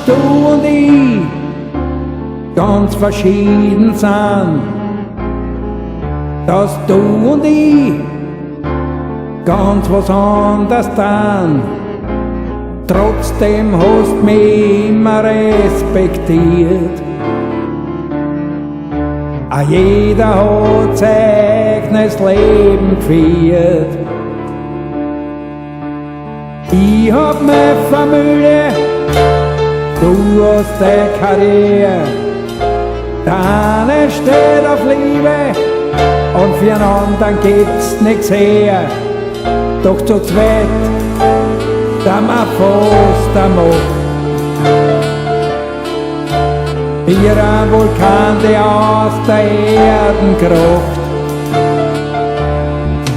du und ich ganz verschieden sind, dass du und ich ganz was anderes tun. Trotzdem hast mich immer respektiert. Auch jeder hat sein eigenes Leben geführt. Ich hab meine Familie, du hast deine Karriere. Der eine steht auf Liebe und für einen anderen gibt's nichts her. Doch zu zweit, da wir fast amok. Wie ein Vulkan, der aus der Erden krocht.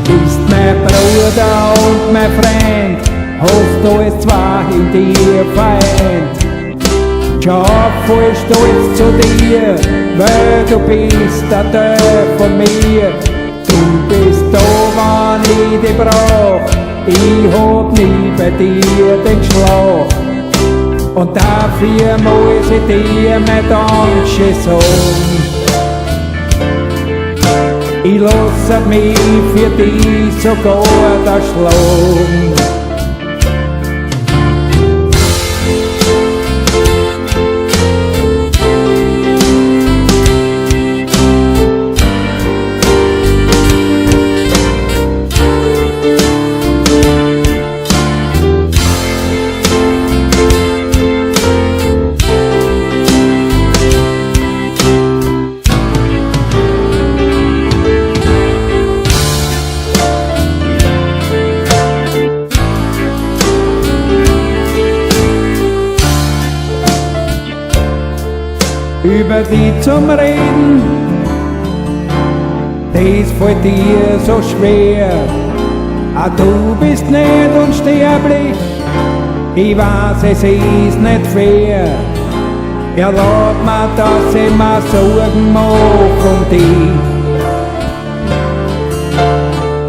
Bist mein Bruder und mein Freund, hast du es zwar in dir vereint. Schau voll stolz zu dir, weil du bist ein Teil von mir. Du bist da, wann ich dich brauch, ich hab nie bei dir den Schlag. Und dafür muss ich dir mein Danke sagen. Ich lasse mich für dich sogar erschlagen. Über die zum Reden, das fällt dir so schwer. Auch du bist nicht unsterblich, ich weiß, es ist nicht fair. Erlaub mir, dass ich mir Sorgen mach um dich.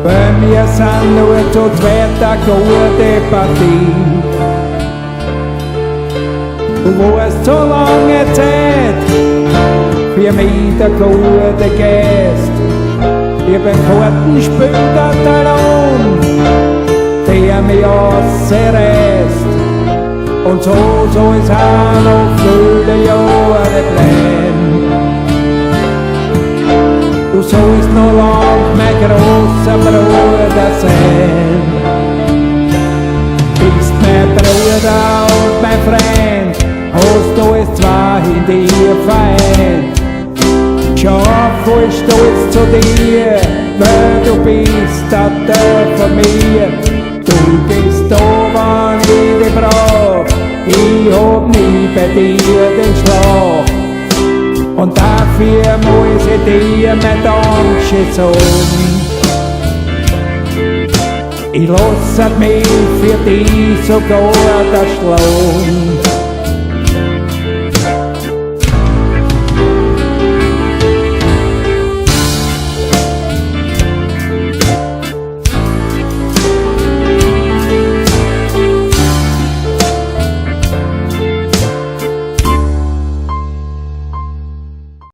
Weil wir sind nur zu zweit eine gute Partie. Du warst so lange Zeit für mich der gute Geist. Ich bin Kartenspiel der Talon, der mich ausreißt. Und so soll es auch noch viele Jahre bleiben. Du sollst noch lang mein großer Bruder sein. Bist mein Bruder und mein Freund, hast du es zwar in dir vereint. Schau voll stolz zu dir, weil du bist ein Teil von mir. Du bist da, wann ich dich brauch, ich hab nie bei dir den Schlag. Und dafür muss ich dir mein Danke sagen. Ich lasse mich für dich sogar erschlagen.